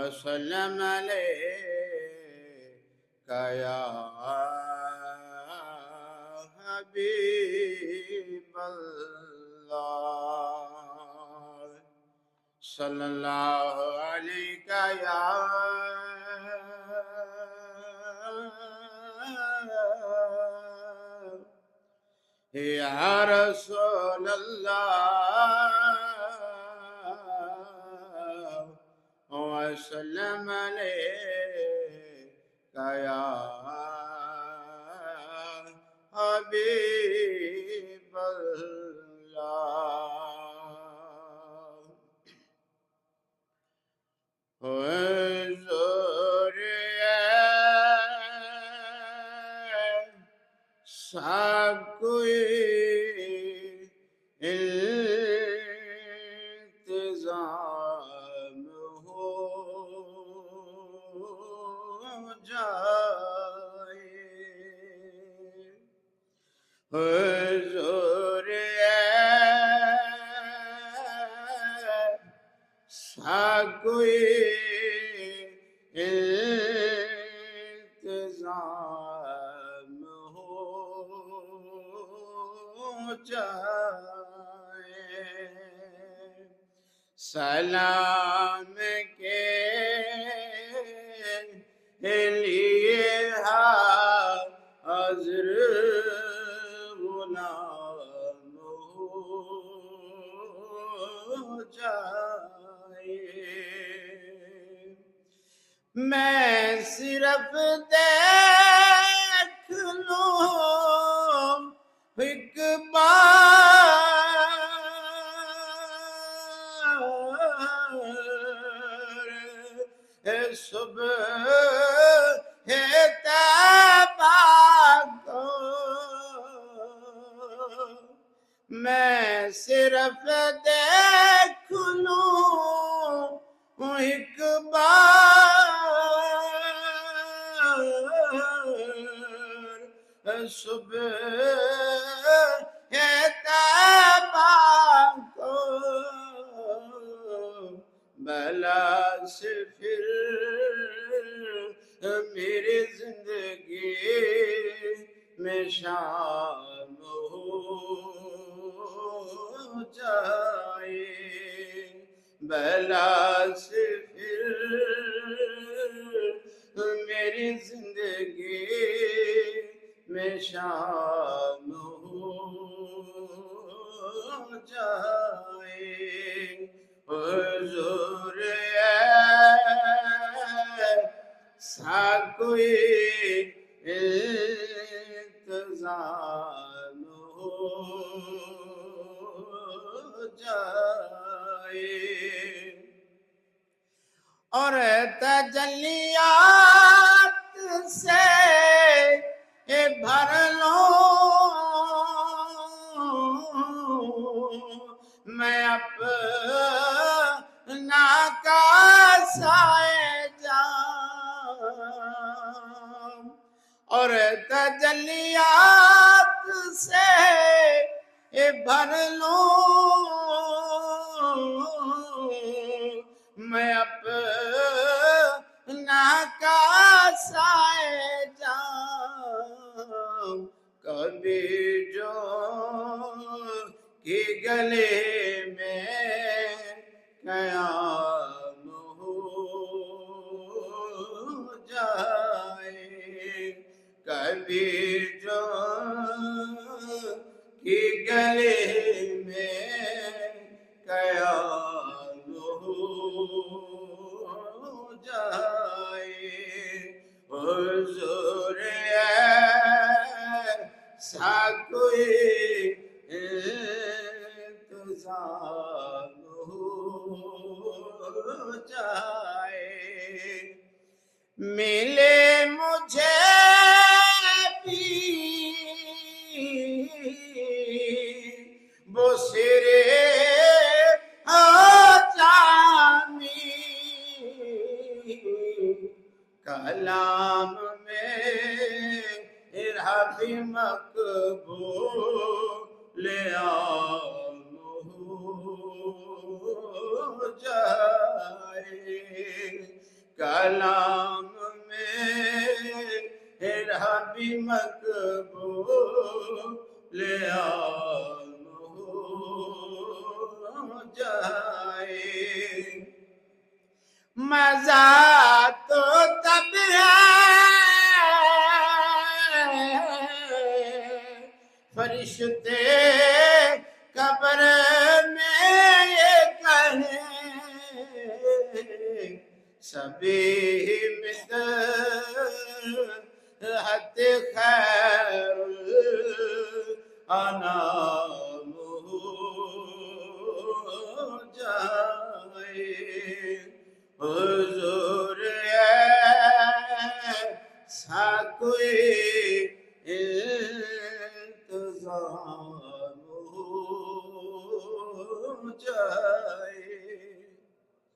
وسلم عليك يا حبيب الله صلى الله عليك يا رسول الله وسلم عليك يا حبيب الله حضور سب کوئی التزام ہو جائے حضور سب کوئی التزام ہو جائے سلام کے لیے حاضر غلام ہو جائے میں صرف دیکھ لوں ایک بار صبح طیبہ کو میں صرف دیکھ لوں ایک بار صبح طیبہ کو بلا سے پھر میری زندگی میں شام ہو جائے بلا سے پھر میری زندگی میں شام ہو جائے حضور ایسا کوئی التزام ہو جائے اور تجلیات سے بھر لو میں اپنا کاسائے جام اور تجلیات سے بھر لوں میں اپنا کاسائے جام کبھی جو کہ گلے میں قیام ہو جائے کبھی جو کہ گلے میں قیام ہو جائے حضور ایسا کوئی التزام ہو جائے ملے مجھے بھی بسرے جامی کلام میں رب مقبول عام ہو جائے کلام میرا بھی مقبول ہو جائے مزہ تو تب ہے فرشتے قبر میں یہ کہیں سبھی مدحت خیر الانام ہو جائے حضور ایسا کوئی انتظام